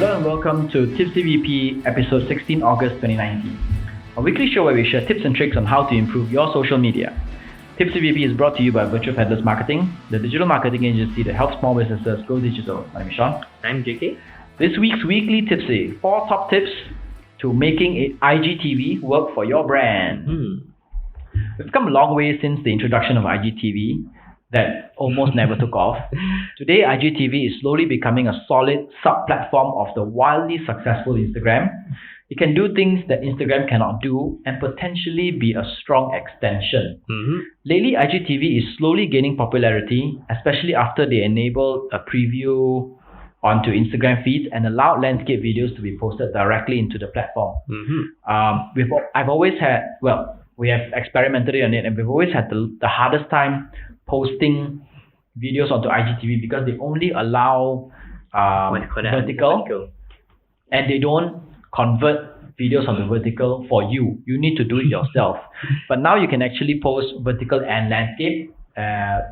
Hello and welcome to Tipsy VP episode 16 August 2019, a weekly show where we share tips and tricks on how to improve your social media. Tipsy VP is brought to you by Virtual Peddlers Marketing, the digital marketing agency that helps small businesses go digital. My name is Sean. I'm JK. This week's weekly Tipsy, 4 top tips to making IGTV work for your brand. We've come a long way since the introduction of IGTV that almost never took off. Today, IGTV is slowly becoming a solid sub-platform of the wildly successful Instagram. It can do things that Instagram cannot do and potentially be a strong extension. Lately, IGTV is slowly gaining popularity, especially after they enabled a preview onto Instagram feeds and allowed landscape videos to be posted directly into the platform. We have experimented on it, and we've always had the hardest time posting videos onto IGTV because they only allow vertical, and they don't convert videos onto vertical for you. You need to do it yourself. But now you can actually post vertical and landscape.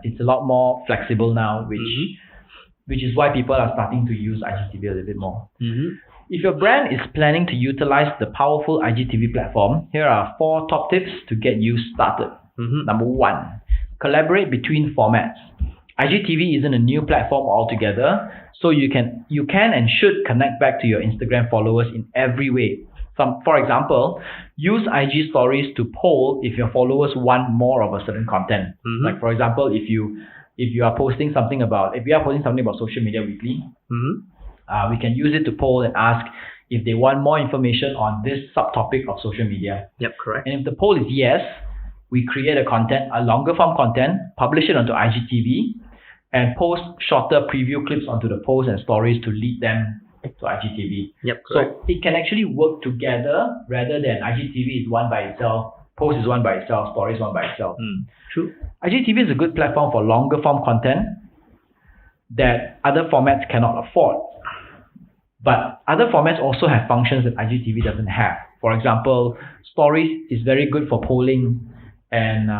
It's a lot more flexible now, which is why people are starting to use IGTV a little bit more. If your brand is planning to utilize the powerful IGTV platform, here are 4 top tips to get you started. Number 1, collaborate between formats. IGTV isn't a new platform altogether, so you can and should connect back to your Instagram followers in every way. For example, use IG stories to poll if your followers want more of a certain content. Like for example, if we are posting something about social media weekly, we can use it to poll and ask if they want more information on this subtopic of social media. Yep, correct. And if the poll is yes, we create a longer form content, publish it onto IGTV, and post shorter preview clips onto the posts and stories to lead them to IGTV. Yep, correct. So it can actually work together rather than IGTV is one by itself, post is one by itself, story is one by itself. True. IGTV is a good platform for longer form content that other formats cannot afford. But other formats also have functions that IGTV doesn't have. For example, stories is very good for polling and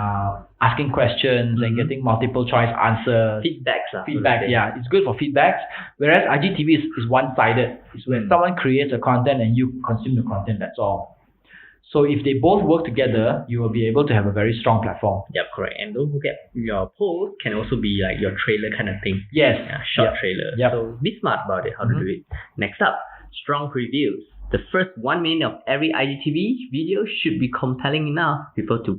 asking questions and getting multiple choice answers. Feedback, yeah. It's good for feedbacks. Whereas IGTV is one-sided. It's when someone creates a content and you consume the content, that's all. So if they both work together, you will be able to have a very strong platform. Yep, correct. And don't forget, your post can also be like your trailer kind of thing. Yes. Yeah, short trailer. Yep. So be smart about it, how to do it. Next up, strong previews. The first 1 minute of every IGTV video should be compelling enough for people to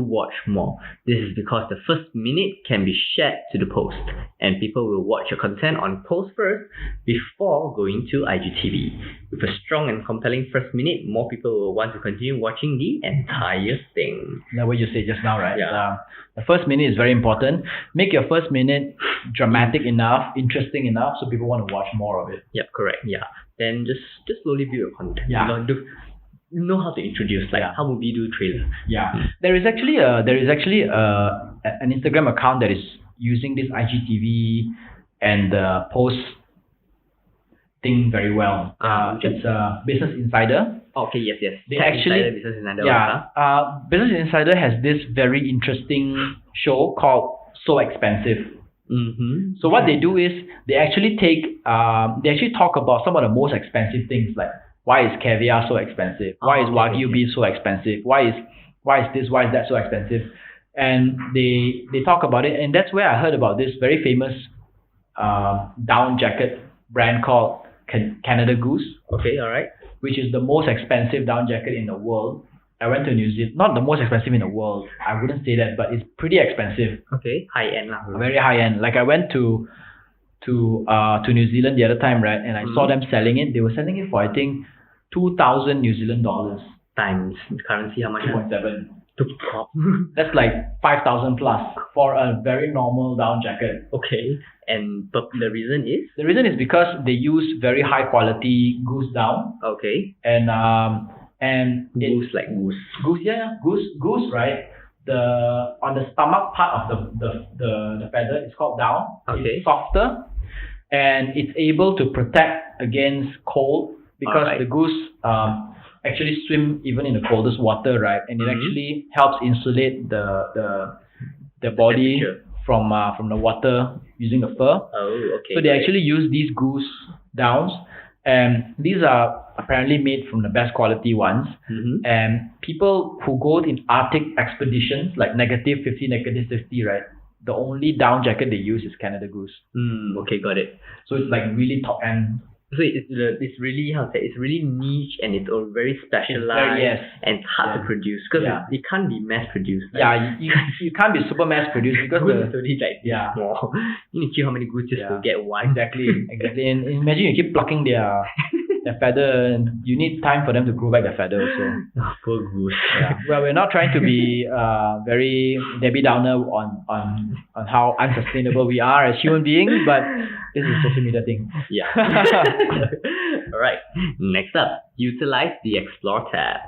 watch more. This is because the first minute can be shared to the post, and people will watch your content on post first before going to IGTV. With a strong and compelling first minute, more people will want to continue watching the entire thing. That's what you said just now, right? Yeah. The first minute is very important. Make your first minute dramatic enough, interesting enough, so people want to watch more of it. Yep, correct. Yeah. Then just slowly build your content. Yeah. You know how to introduce, like how would we do trailer? Yeah. There is actually an Instagram account that is using this IGTV and the post thing very well. It's Business Insider. Okay, yes. Business Insider. Business Insider has this very interesting show called So Expensive. So what they do is they actually talk about some of the most expensive things, like why is caviar so expensive? Why is Wagyu beef so expensive? Why is that so expensive? And they talk about it, and that's where I heard about this very famous down jacket brand called Canada Goose. Okay, all right. Which is the most expensive down jacket in the world. I went to New Zealand, not the most expensive in the world, I wouldn't say that, but it's pretty expensive. Okay, high end lah. Very high end. Like I went to New Zealand the other time, right? And I saw them selling it. They were selling it for I think 2,000 New Zealand dollars. Times currency, how much? 2.7. That's like 5,000 plus for a very normal down jacket. Okay. And the reason is? The reason is because they use very high quality goose down. Okay. And goose, right? On the stomach part of the feather is called down. Okay. It's softer and it's able to protect against cold because the goose actually swim even in the coldest water, right? And it actually helps insulate the body from the water using the fur. Oh, okay. So they actually use these goose downs And these are apparently made from the best quality ones. And people who go in Arctic expeditions, like -50, -50, right? The only down jacket they use is Canada Goose. Okay, got it. So it's like really top end. So it's really, how to say, it's really niche and it's all very specialized and it's hard to produce because it can't be mass produced. Right? Yeah, you can't be super mass produced because goose is only like small. You need to kill how many goose just to get one. Exactly. And imagine you keep plucking their feather, and you need time for them to grow back their feather also. Oh, poor goose. Yeah. Well, we're not trying to be very Debbie Downer on how unsustainable we are as human beings, but this is a social media thing. Yeah. Alright. Next up, utilize the Explore tab.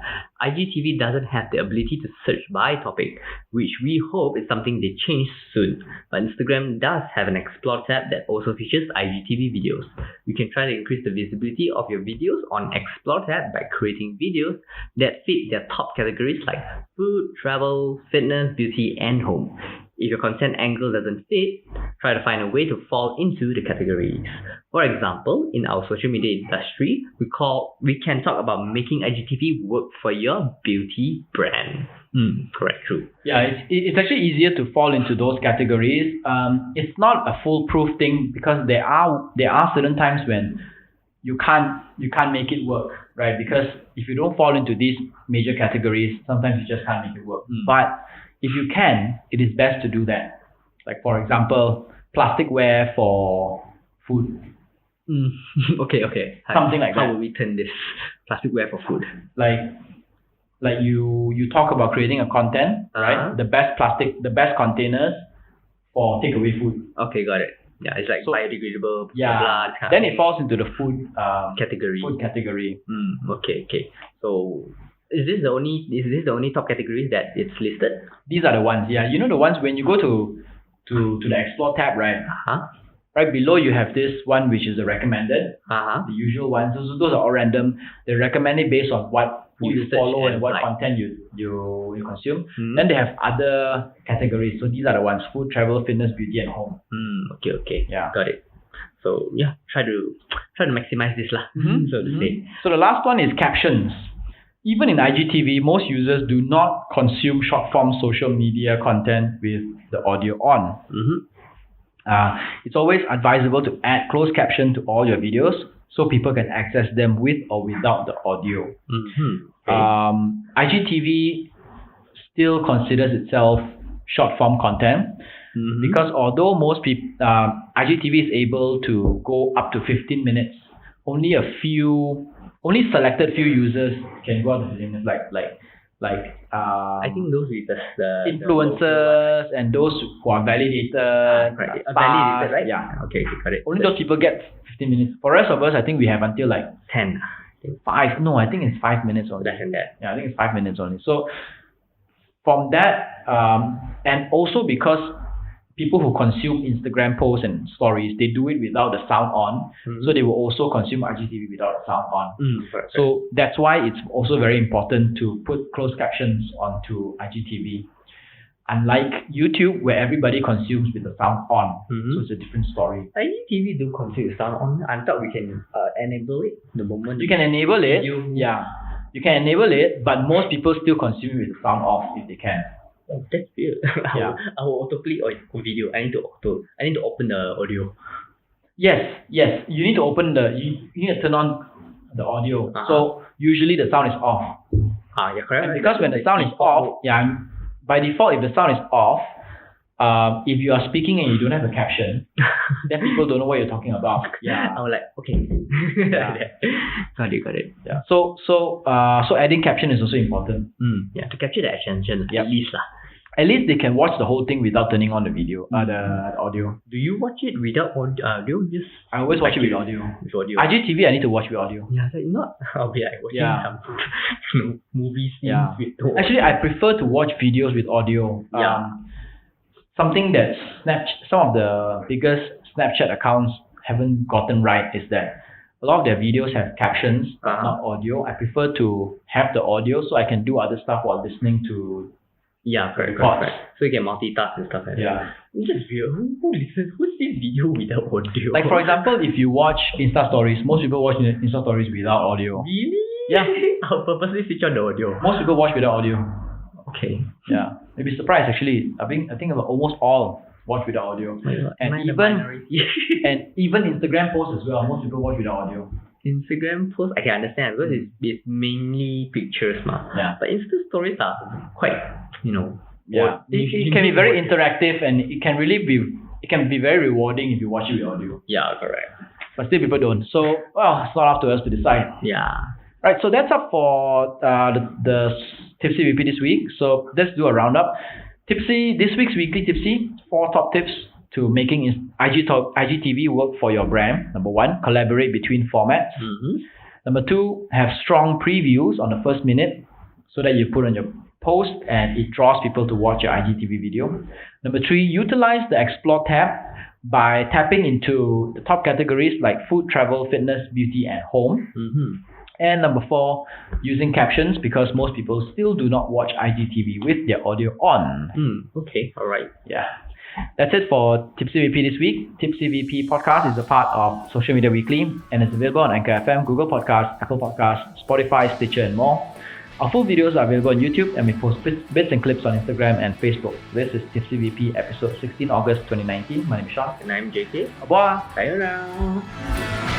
IGTV doesn't have the ability to search by topic, which we hope is something they change soon. But Instagram does have an Explore tab that also features IGTV videos. You can try to increase the visibility of your videos on Explore tab by creating videos that fit their top categories like food, travel, fitness, beauty, and home. If your content angle doesn't fit, try to find a way to fall into the categories. For example, in our social media industry, we can talk about making IGTV work for your beauty brand. Correct, true. Yeah, it's actually easier to fall into those categories. It's not a foolproof thing because there are certain times when you can't make it work, right? Because if you don't fall into these major categories, sometimes you just can't make it work. But if you can, it is best to do that. Like for example, plasticware for food. Okay. Something like that. How will we turn this plasticware for food? Like you talk about creating a content, right? The best containers for takeaway food. Okay, got it. Yeah, it's like biodegradable. Yeah. Then it falls into the food category. Food category. Okay. So is this the only top categories that it's listed? These are the ones. Yeah, you know the ones when you go to the Explore tab, right? Right below you have this one which is the recommended. The usual ones. Those are all random. They recommend it based on what you follow and what content you consume. Then they have other categories. So these are the ones: food, travel, fitness, beauty, and home. Okay. Yeah. Got it. So yeah, try to maximize this lah. So to say. So the last one is captions. Even in IGTV, most users do not consume short-form social media content with the audio on. It's always advisable to add closed caption to all your videos so people can access them with or without the audio. IGTV still considers itself short-form content because although most people, IGTV is able to go up to 15 minutes, only selected few users can go up to 15 minutes, I think those with the influencers and those who are validated. Right. Validated, right? Yeah. Okay, got it. Only those people get 15 minutes. For the rest of us, I think we have until 10. 5. No, I think it's 5 minutes only. Less than that. Yeah, I think it's 5 minutes only. So from that, and also because people who consume Instagram posts and stories, they do it without the sound on. So they will also consume IGTV without the sound on. So that's why it's also very important to put closed captions onto IGTV. Unlike YouTube, where everybody consumes with the sound on. So it's a different story. IGTV do consume sound on. I thought we can enable it the moment. You can enable it. You can enable it, but most people still consume with the sound off if they can. Oh, that's weird. I will autoplay on video. I need to open the audio. Yes. You need to open you need to turn on the audio. So usually the sound is off. Yeah, correct. And because when the sound is off, by default, if the sound is off, if you are speaking and you don't have a caption, then people don't know what you're talking about. Yeah. I was like, okay. Got it. Yeah. So adding caption is also important. Yeah, to capture the attention at least lah. At least they can watch the whole thing without turning on the video, the audio. Do you watch it without audio? I always watch it with audio. IGTV, I need to watch with audio. Yeah, not. I'll be like watching some movies with audio. Actually, I prefer to watch videos with audio. Something that some of the biggest Snapchat accounts haven't gotten right is that a lot of their videos have captions, but not audio. I prefer to have the audio so I can do other stuff while listening to Yeah, correct. So you can multitask and stuff like that. Yeah. It's just weird. Who sees video without audio? Like for example, if you watch Insta stories, most people watch Insta stories without audio. Really? Yeah. I'll purposely switch on the audio. Most people watch without audio. Okay. Yeah. You'd be surprised actually. I think about almost all watch without audio. And even Instagram posts as well. Most people watch without audio. Instagram posts I can understand because it's mainly pictures Yeah. But Insta stories are quite Yeah. It can be very interactive and it can be very rewarding if you watch it with audio. Yeah, correct. But still people don't. So it's not up to us to decide. Yeah. Right, so that's up for the Tipsy VP this week. So let's do a roundup. Tipsy, this week's weekly Tipsy, 4 top tips to making IGTV work for your brand. Number 1, collaborate between formats. Number 2, have strong previews on the first minute so that you put on your post and it draws people to watch your IGTV video. Number 3, utilize the Explore tab by tapping into the top categories like food, travel, fitness, beauty, and home. And number 4, using captions because most people still do not watch IGTV with their audio on. Okay, alright. Yeah. That's it for Tipsy VP this week. Tipsy VP podcast is a part of Social Media Weekly and is available on Anchor FM, Google Podcasts, Apple Podcasts, Spotify, Stitcher, and more. Our full videos are available on YouTube and we post bits and clips on Instagram and Facebook. This is Tipsy VP episode 16 August 2019. My name is Sean. And I'm JK. Au revoir. Sayonara.